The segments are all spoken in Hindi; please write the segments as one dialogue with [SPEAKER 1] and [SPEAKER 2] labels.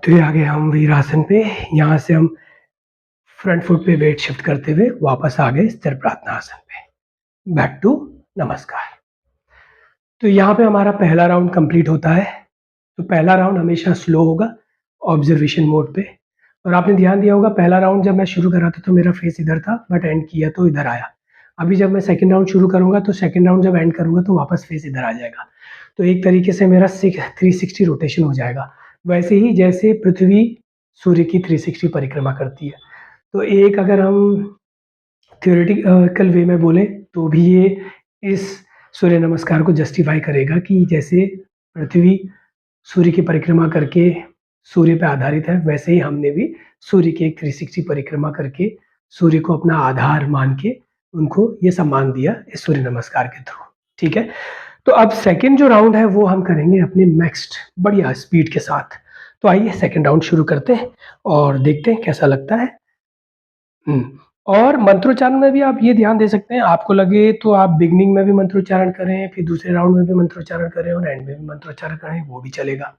[SPEAKER 1] तो ये आ गए हम वीरासन पे। यहाँ से हम फ्रंट फुट पे वेट शिफ्ट करते हुए वापस आ गए स्थिर प्रार्थनासन पे। बैक टू नमस्कार। तो यहाँ पे हमारा पहला राउंड कंप्लीट होता है। तो पहला राउंड हमेशा स्लो होगा ऑब्जर्वेशन मोड पे। और आपने ध्यान दिया होगा पहला राउंड जब मैं शुरू कर रहा था तो मेरा फेस इधर था, बट एंड किया तो इधर आया। अभी जब मैं सेकंड राउंड शुरू करूँगा तो सेकंड राउंड जब एंड करूँगा तो वापस फेस इधर आ जाएगा। तो एक तरीके से मेरा 360 रोटेशन हो जाएगा। वैसे ही जैसे पृथ्वी सूर्य की 360 परिक्रमा करती है। तो एक अगर हम थ्योरेटिकल वे में बोले तो भी ये इस सूर्य नमस्कार को जस्टिफाई करेगा कि जैसे पृथ्वी सूर्य की परिक्रमा करके सूर्य पे आधारित है, वैसे ही हमने भी सूर्य की एक 360 परिक्रमा करके सूर्य को अपना आधार मान के उनको ये सम्मान दिया इस सूर्य नमस्कार के थ्रू। ठीक है, तो अब सेकंड जो राउंड है वो हम करेंगे अपने नेक्स्ट बढ़िया स्पीड के साथ। तो आइए सेकंड राउंड शुरू करते हैं और देखते हैं कैसा लगता है। और मंत्रोच्चारण में भी आप ये ध्यान दे सकते हैं, आपको लगे तो आप बिगिनिंग में भी मंत्रोच्चारण करें, फिर दूसरे राउंड में भी मंत्रोच्चारण करें और एंड में भी मंत्रोच्चारण करें, वो भी चलेगा।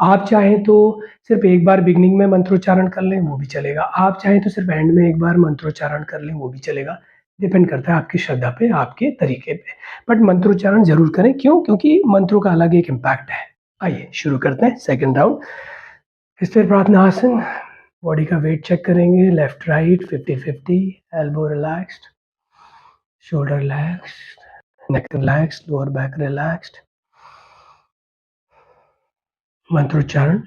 [SPEAKER 1] आप चाहें तो सिर्फ एक बार बिगिनिंग में मंत्रोच्चारण कर लें, वो भी चलेगा। आप चाहें तो सिर्फ एंड में एक बार मंत्रोच्चारण कर लें, वो भी चलेगा। डिपेंड करता है आपकी श्रद्धा पे, आपके तरीके पे। बट मंत्रोच्चारण ज़रूर करें, क्यों? क्योंकि मंत्रों का अलग एक इम्पैक्ट है। आइए शुरू करते हैं सेकंड राउंड। स्थिर प्रार्थना आसन। बॉडी का वेट चेक करेंगे, left right 50-50, elbow relaxed, shoulder relaxed, neck relaxed, lower back relaxed. मंत्रोच्चारण।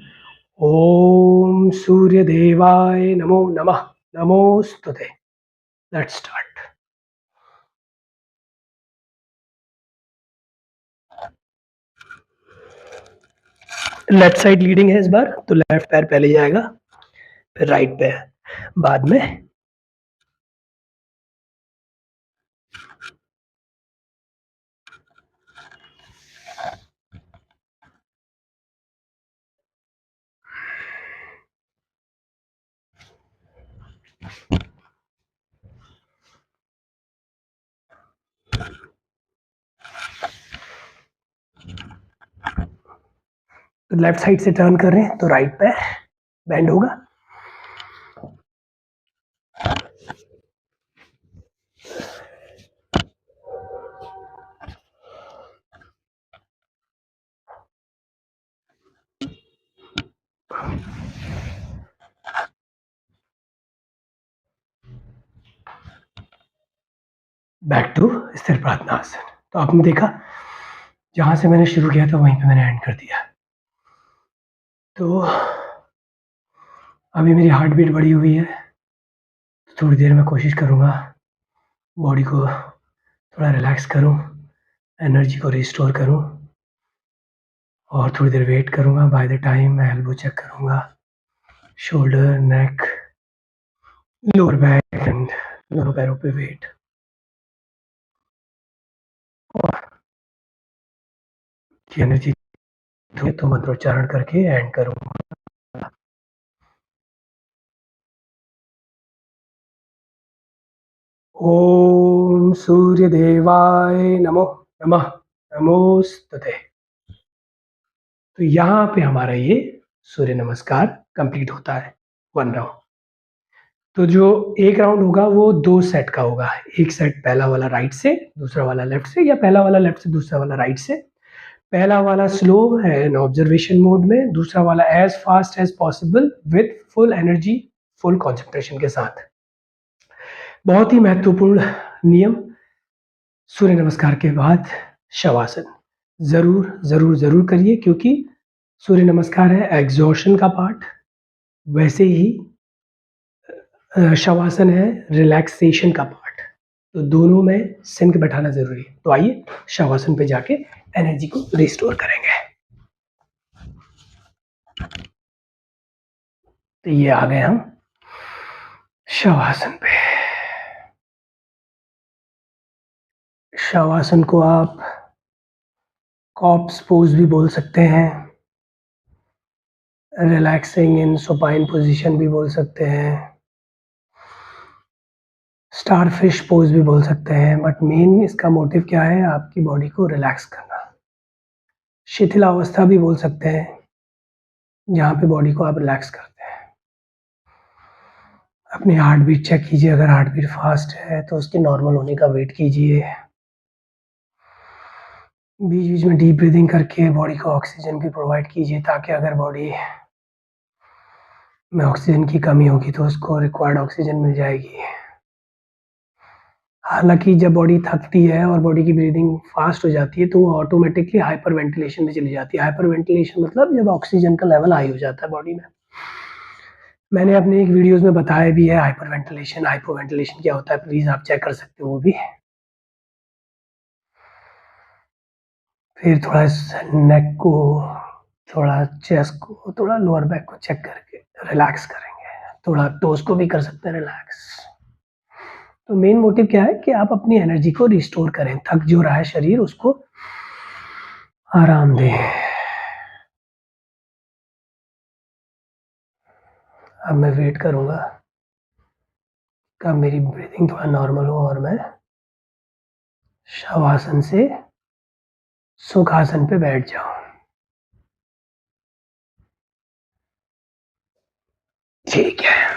[SPEAKER 1] ओम सूर्य देवाय नमो नमः, नमोस्तुते। Let's start. Left side leading है इस बार, तो लेफ्ट पैर पहले जाएगा, फिर राइट पैर बाद में। तो लेफ्ट साइड से टर्न कर रहे हैं तो राइट पैर बेंड होगा। बैक टू स्थिर प्रार्थना आसन। तो आपने देखा जहां से मैंने शुरू किया था वहीं पे मैंने एंड कर दिया। तो अभी मेरी हार्ट बीट बढ़ी हुई है, तो थोड़ी देर में कोशिश करूँगा बॉडी को थोड़ा रिलैक्स करूँ, एनर्जी को रिस्टोर करूँ और थोड़ी देर वेट करूँगा। बाय द टाइम मैं एल्बो चेक करूँगा, shoulder, neck, lower back and दोनों पैरों पे वेट। और एनर्जी तो मंत्रोच्चारण करके एंड करूँगा। ओम सूर्य देवाय नमो नमः, नमोस्तुते। तो यहाँ पे हमारा ये सूर्य नमस्कार कंप्लीट होता है, 1 राउंड। तो जो एक राउंड होगा वो 2 सेट का होगा। एक सेट पहला वाला राइट से, दूसरा वाला लेफ्ट से, या पहला वाला लेफ्ट से, दूसरा वाला राइट से। पहला वाला स्लो एंड ऑब्जर्वेशन मोड में, दूसरा वाला as fast as possible with full energy, full concentration के साथ। बहुत ही महत्वपूर्ण नियम, सूर्य नमस्कार के बाद शवासन ज़रूर ज़रूर ज़रूर करिए, क्योंकि सूर्य नमस्कार है एग्जॉशन का पार्ट, वैसे ही शवासन है रिलैक्सेशन का पार्ट। तो दोनों में सिंक बैठाना ज़रूरी है। तो आइए शवासन पे जाके एनर्जी को रिस्टोर करेंगे। तो ये आ गए हम शवासन पे। शवासन को आप कॉप्स पोज भी बोल सकते हैं, रिलैक्सिंग इन सुपाइन पोजीशन भी बोल सकते हैं, स्टारफिश पोज भी बोल सकते हैं। बट मेन इसका मोटिव क्या है? आपकी बॉडी को रिलैक्स करना। शिथिलावस्था भी बोल सकते हैं। जहाँ पे बॉडी को आप रिलैक्स करते हैं। अपनी हार्ट बीट चेक कीजिए, अगर हार्ट बीट फास्ट है तो उसके नॉर्मल होने का वेट कीजिए। बीच-बीच में डीप ब्रीथिंग करके बॉडी को ऑक्सीजन भी प्रोवाइड कीजिए, ताकि अगर बॉडी में ऑक्सीजन की कमी होगी तो उसको रिक्वायर्ड ऑक्सीजन मिल जाएगी। हालाँकि जब बॉडी थकती है और बॉडी की ब्रीथिंग फास्ट हो जाती है तो वो ऑटोमैटिकली हाइपर वेंटिलेशन में चली जाती है। हाइपर वेंटिलेशन मतलब जब ऑक्सीजन का लेवल हाई हो जाता है बॉडी में। मैंने अपने एक वीडियोज़ में बताया भी है हाइपर वेंटिलेशन, हाइपो वेंटिलेशन क्या होता है, प्लीज़ आप चेक कर सकते हो वो भी। फिर थोड़ा नेक को, थोड़ा चेस्ट को, थोड़ा लोअर बैक को चेक करके रिलैक्स करेंगे। थोड़ा टोज़ को भी कर सकते हैं रिलैक्स। तो मेन मोटिव क्या है कि आप अपनी एनर्जी को रिस्टोर करें, थक जो रहा है शरीर उसको आराम दें। अब मैं वेट करूँगा कब मेरी ब्रीथिंग थोड़ा नॉर्मल हो और मैं शवासन से सुखासन पे बैठ जाऊँ। ठीक है।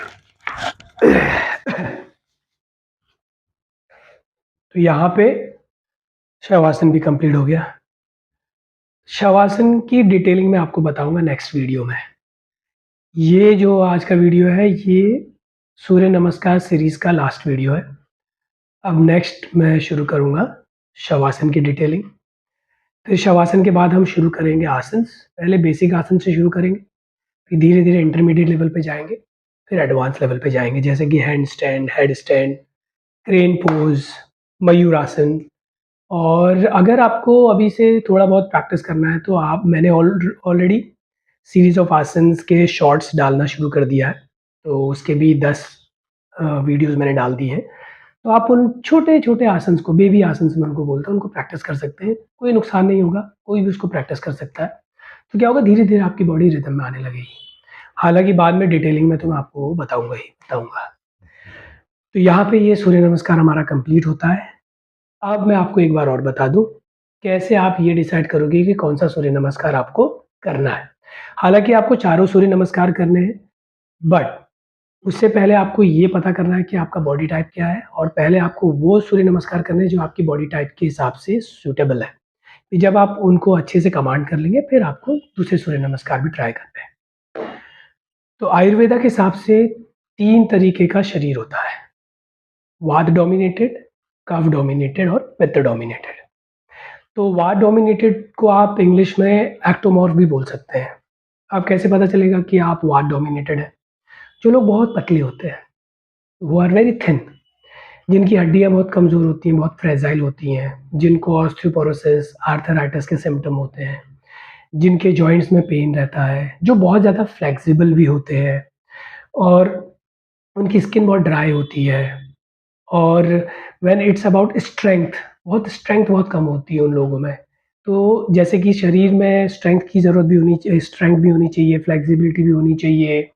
[SPEAKER 1] तो यहाँ पे शवासन भी कंप्लीट हो गया। शवासन की डिटेलिंग मैं आपको बताऊँगा नेक्स्ट वीडियो में। ये जो आज का वीडियो है ये सूर्य नमस्कार सीरीज़ का लास्ट वीडियो है। अब नेक्स्ट मैं शुरू करूँगा शवासन की डिटेलिंग। फिर शवासन के बाद हम शुरू करेंगे आसन्स। पहले बेसिक आसन से शुरू करेंगे, फिर धीरे-धीरे इंटरमीडिएट लेवल पे जाएँगे, फिर एडवांस लेवल पे जाएँगे, जैसे कि hand stand, head stand, crane pose, मयूरासन। और अगर आपको अभी से थोड़ा बहुत प्रैक्टिस करना है तो आप मैंने ऑलरेडी सीरीज़ ऑफ आसन्स के शॉर्ट्स डालना शुरू कर दिया है, तो उसके भी 10 वीडियोज़ मैंने डाल दी हैं। तो आप उन छोटे-छोटे आसन्स को, बेबी आसन्स मैं उनको बोलता हूँ, उनको प्रैक्टिस कर सकते हैं। कोई नुकसान नहीं होगा, कोई भी उसको प्रैक्टिस कर सकता है। तो क्या होगा, धीरे-धीरे आपकी बॉडी रिदम में आने लगेगी। हालाँकि बाद में डिटेलिंग में तो मैं आपको बताऊँगा ही बताऊँगा। तो यहाँ पे ये सूर्य नमस्कार हमारा कंप्लीट होता है। अब मैं आपको एक बार और बता दूँ, कैसे आप ये डिसाइड करोगे कि कौन-सा सूर्य नमस्कार आपको करना है। हालाँकि आपको चारों सूर्य नमस्कार करने हैं, बट उससे पहले आपको ये पता करना है कि आपका बॉडी टाइप क्या है, और पहले आपको वो सूर्य नमस्कार करने हैं जो आपकी बॉडी टाइप के हिसाब से सूटेबल है। फिर जब आप उनको अच्छे से कमांड कर लेंगे, फिर आपको दूसरे सूर्य नमस्कार भी ट्राई करने हैं। तो आयुर्वेदा के हिसाब से 3 तरीके का शरीर होता है, वात डोमिनेटेड, कफ डोमिनेटेड और पित्त डोमिनेटेड। तो वात डोमिनेटेड को आप इंग्लिश में एक्टोमॉर्फ भी बोल सकते हैं। अब कैसे पता चलेगा कि आप वात डोमिनेटेड हैं? जो लोग बहुत पतले होते हैं, हू आर वेरी थिन, जिनकी हड्डियाँ बहुत कमज़ोर होती हैं, बहुत फ्रेजाइल होती हैं, जिनको ऑस्टियोपोरोसिस, आर्थराइटिस के सिम्पटम होते हैं, जिनके जॉइंट्स में पेन रहता है, जो बहुत ज़्यादा फ्लेक्सिबल भी होते हैं और उनकी स्किन बहुत ड्राई होती है, और व्हेन इट्स अबाउट स्ट्रेंथ बहुत कम होती है उन लोगों में। तो जैसे कि शरीर में स्ट्रेंथ भी होनी चाहिए, फ्लेक्सिबिलिटी भी होनी चाहिए,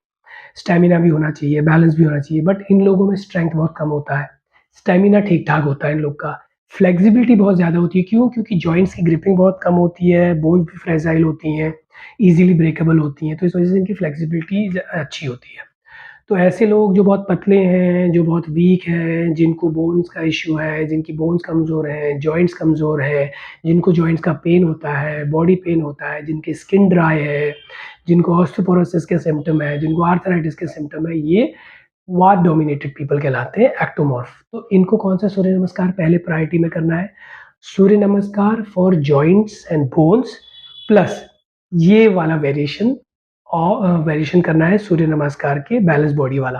[SPEAKER 1] स्टैमिना भी होना चाहिए, बैलेंस भी होना चाहिए, बट इन लोगों में स्ट्रेंथ बहुत कम होता है। स्टैमिना ठीक-ठाक होता है इन लोग का। फ्लेक्सिबिलिटी बहुत ज़्यादा होती है, क्यों? क्योंकि जॉइंट्स की ग्रिपिंग बहुत कम होती है, बोन्स भी फ्रेजाइल होती हैं, ईज़िली ब्रेकेबल होती हैं, तो इस वजह से इनकी फ्लेक्सिबिलिटी अच्छी होती है। तो ऐसे लोग जो बहुत पतले हैं, जो बहुत वीक हैं, जिनको बोन्स का इश्यू है, जिनकी बोन्स कमज़ोर हैं, जॉइंट्स कमज़ोर हैं, जिनको जॉइंट्स का पेन होता है, बॉडी पेन होता है, जिनकी स्किन ड्राई है, जिनको ऑस्टियोपोरोसिस के सिम्पटम है, जिनको आर्थराइटिस के सिम्पटम है, ये वात डोमिनेटेड पीपल कहलाते हैं, एक्टोमॉर्फ। तो इनको कौन-सा सूर्य नमस्कार पहले प्रायोरिटी में करना है? सूर्य Namaskar for joints and bones plus ये वाला वेरिएशन करना है सूर्य नमस्कार के बैलेंस बॉडी वाला,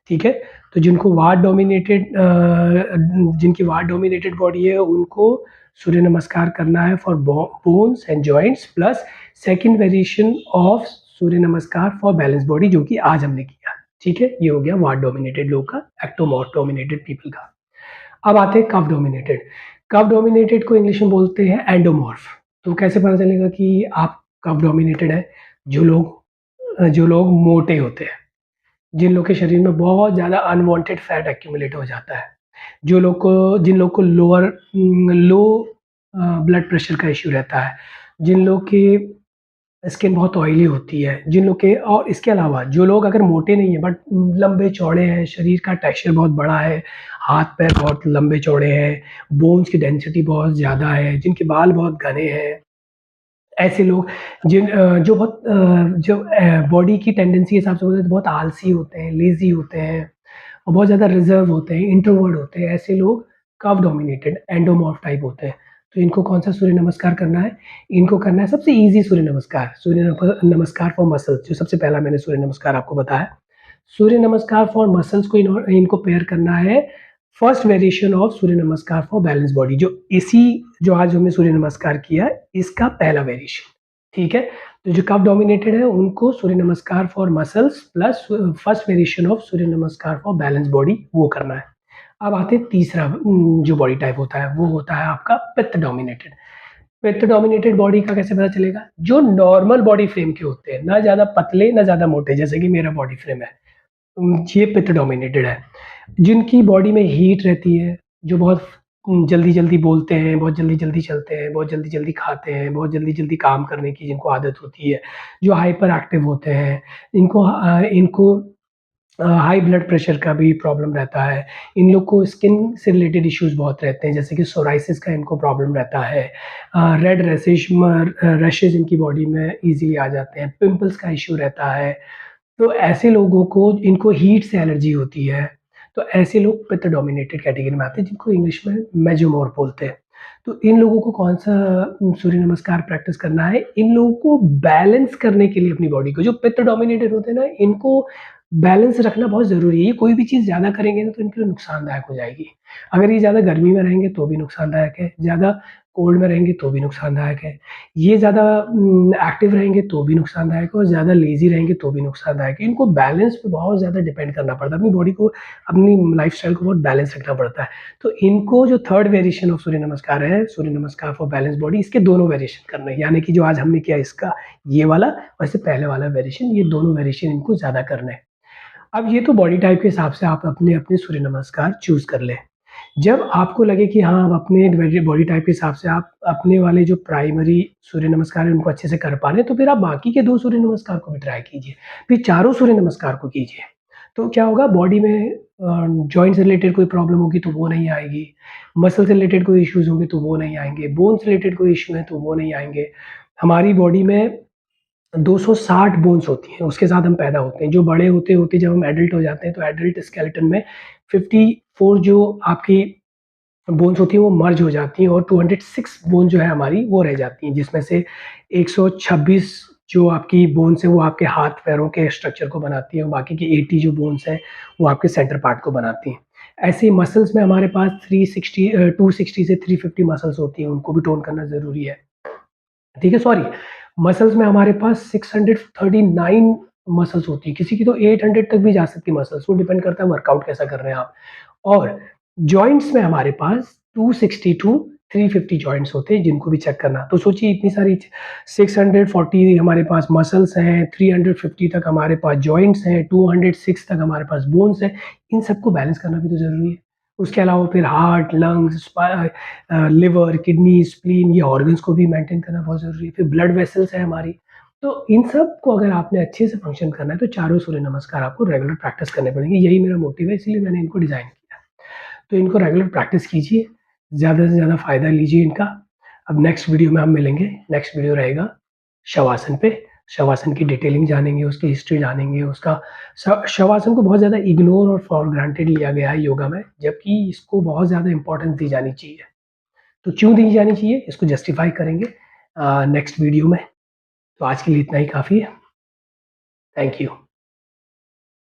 [SPEAKER 1] ठीक है? तो जिनकी वात डोमिनेटेड बॉडी है उनको सूर्य नमस्कार करना है for bones and joints plus second variation of Surya Namaskar for balance body, जो कि आज हमने किया, ठीक है? ये हो गया वात डोमिनेटेड लोग का, एक्टोमॉर्फ डोमिनेटेड पीपल का। अब आते हैं कफ डोमिनेटेड। कफ डोमिनेटेड को इंग्लिश में बोलते हैं एंडोमॉर्फ। तो कैसे पता चलेगा कि आप कफ डोमिनेटेड हैं? जो लोग मोटे होते हैं, जिन लोग के शरीर में बहुत ज़्यादा अनवांटेड फैट एक्यूमुलेट हो जाता है, जिन लोग को लो ब्लड प्रेशर का इश्यू रहता है, जिन लोग के स्किन बहुत ऑयली होती है, जिन लोग के और इसके अलावा जो लोग अगर मोटे नहीं हैं बट लंबे-चौड़े हैं, शरीर का टेक्सचर बहुत बड़ा है, हाथ-पैर बहुत लंबे-चौड़े हैं, बोन्स की डेंसिटी बहुत ज़्यादा है, जिनके बाल बहुत घने हैं, ऐसे लोग जो बहुत बॉडी की टेंडेंसी के हिसाब से बोले तो बहुत आलसी होते हैं, लेज़ी होते हैं और बहुत ज़्यादा रिज़र्व होते हैं, इंट्रोवर्ट होते हैं, ऐसे लोग कर्व डोमिनेटेड एंडोमॉर्फ टाइप होते हैं। तो इनको कौन-सा सूर्य नमस्कार करना है? इनको करना है सबसे ईज़ी सूर्य नमस्कार, नमस्कार फॉर मसल्स जो सबसे पहला मैंने सूर्य नमस्कार आपको बताया। सूर्य नमस्कार फॉर मसल्स को इनको पेयर करना है first variation of Surya Namaskar for balance body जो आज हमने सूर्य नमस्कार किया इसका पहला वेरिएशन, ठीक है? तो जो कफ डोमिनेटेड है उनको Surya Namaskar for muscles plus first variation of Surya Namaskar for balance body वो करना है। अब आते हैं तीसरा जो बॉडी टाइप होता है वो होता है आपका पित्त डोमिनेटेड। पित्त डोमिनेटेड बॉडी का कैसे पता चलेगा? जो नॉर्मल बॉडी फ्रेम के होते हैं, ना ज़्यादा पतले ना ज़्यादा मोटे जैसे कि मेरा बॉडी फ्रेम है। ये पित्त डोमिनेटेड है। जिनकी बॉडी में हीट रहती है, जो बहुत जल्दी-जल्दी बोलते हैं, बहुत जल्दी-जल्दी चलते हैं, बहुत जल्दी-जल्दी खाते हैं, बहुत जल्दी-जल्दी काम करने की जिनको आदत होती है, जो हाइपर एक्टिव होते हैं, इनको हाई ब्लड प्रेशर का भी प्रॉब्लम रहता है। इन लोग को स्किन से रिलेटेड इश्यूज़ बहुत रहते हैं, जैसे कि सोराइसिस का इनको प्रॉब्लम रहता है। रेड रैशेज़ इनकी बॉडी में ईज़िली आ जाते हैं, पिंपल्स का इश्यू रहता है। तो ऐसे लोगों को इनको हीट से एलर्जी होती है, तो ऐसे लोग पित्त डोमिनेटेड कैटेगरी में आते हैं जिनको इंग्लिश में मेसोमोर बोलते हैं। तो इन लोगों को कौन-सा सूर्य नमस्कार प्रैक्टिस करना है? इन लोगों को बैलेंस करने के लिए अपनी बॉडी को जो पित्त डोमिनेटेड होते हैं ना, इनको बैलेंस रखना बहुत ज़रूरी है। ये कोई भी चीज़ ज़्यादा करेंगे ना तो इनके लिए नुकसानदायक हो जाएगी। अगर ये ज़्यादा गर्मी में रहेंगे तो भी नुकसानदायक है, ज़्यादा कोल्ड में रहेंगे तो भी नुकसानदायक है। ये ज़्यादा एक्टिव रहेंगे तो भी नुकसानदायक है और ज़्यादा लेज़ी रहेंगे तो भी नुकसानदायक है। इनको बैलेंस पे बहुत ज़्यादा डिपेंड करना पड़ता है, अपनी बॉडी को, अपनी लाइफ़स्टाइल को बहुत बैलेंस रखना पड़ता है। तो इनको जो थर्ड वेरिएशन ऑफ सूर्य नमस्कार है, सूर्य नमस्कार फॉर बैलेंस बॉडी, इसके दोनों वेरिएशन करने हैं। यानी कि जो आज हमने किया इसका ये वाला और इससे पहले वाला वेरिएशन, ये दोनों वेरिएशन इनको ज़्यादा करने हैं। अब ये तो बॉडी टाइप के हिसाब से आप अपने-अपने सूर्य नमस्कार चूज़ कर लें। जब आपको लगे कि हाँ, आप अपने बॉडी टाइप के हिसाब से आप अपने वाले जो प्राइमरी सूर्य नमस्कार है उनको अच्छे से कर पा रहे हैं, तो फिर आप बाकी के 2 सूर्य नमस्कार को भी ट्राई कीजिए। फिर चारों सूर्य नमस्कार को कीजिए। तो क्या होगा बॉडी में जॉइंट से रिलेटेड कोई प्रॉब्लम होगी तो वो नहीं आएगी, मसल से रिलेटेड कोई इश्यूज़ होंगे तो वो नहीं आएँगे, बोन से रिलेटेड कोई इश्यू है तो वो नहीं आएँगे। हमारी बॉडी में 260 बोन्स होती हैं, उसके साथ हम पैदा होते हैं। जो बड़े होते-होते जब हम एडल्ट हो जाते हैं, तो एडल्ट स्केलेटन में 54 जो आपकी बोन्स होती हैं, वो मर्ज हो जाती हैं और 206 बोन जो है हमारी, वो रह जाती हैं, जिसमें से 126 जो आपकी बोन्स हैं, वो आपके हाथ-पैरों के स्ट्रक्चर को बनाती हैं और बाकी की 80 जो बोन्स हैं, वो आपके सेंटर पार्ट को बनाती हैं। ऐसे ही मसल्स में हमारे पास 260 से 350 मसल्स होती हैं, उनको भी टोन करना ज़रूरी है। ठीक है, सॉरी मसल्स में हमारे पास 639 मसल्स होती हैं, किसी की तो 800 तक भी जा सकती है मसल्स, वो डिपेंड करता है वर्कआउट कैसा कर रहे हैं आप। और जॉइंट्स में हमारे पास 260 टू 350 जॉइंट्स होते हैं जिनको भी चेक करना। तो सोचिए इतनी सारी 640 हमारे पास मसल्स हैं, 350 तक हमारे पास जॉइंट्स हैं, 206 तक हमारे पास बोन्स हैं, इन सबको बैलेंस करना भी तो ज़रूरी है। उसके अलावा फिर heart, lungs, liver, kidney, spleen ये ऑर्गन्स को भी मेंटेन करना बहुत ज़रूरी है। फिर ब्लड वेसल्स है हमारी। तो इन सब को अगर आपने अच्छे से फंक्शन करना है तो चारों सूर्य नमस्कार आपको रेगुलर प्रैक्टिस करने पड़ेंगे। यही मेरा मोटिव है इसीलिए मैंने इनको डिज़ाइन किया। तो इनको रेगुलर प्रैक्टिस कीजिए, ज़्यादा से ज़्यादा फ़ायदा लीजिए इनका। अब नेक्स्ट वीडियो में हम मिलेंगे, नेक्स्ट वीडियो रहेगा शवासन पे। शवासन की डिटेलिंग जानेंगे, उसकी हिस्ट्री जानेंगे, उसका शवासन को बहुत ज़्यादा इग्नोर और फॉर ग्रांटेड लिया गया है योगा में, जबकि इसको बहुत ज़्यादा इम्पोर्टेंस दी जानी चाहिए। तो क्यों दी जानी चाहिए, इसको जस्टिफ़ाई करेंगे नेक्स्ट वीडियो में। तो आज के लिए इतना ही काफ़ी है। Thank you.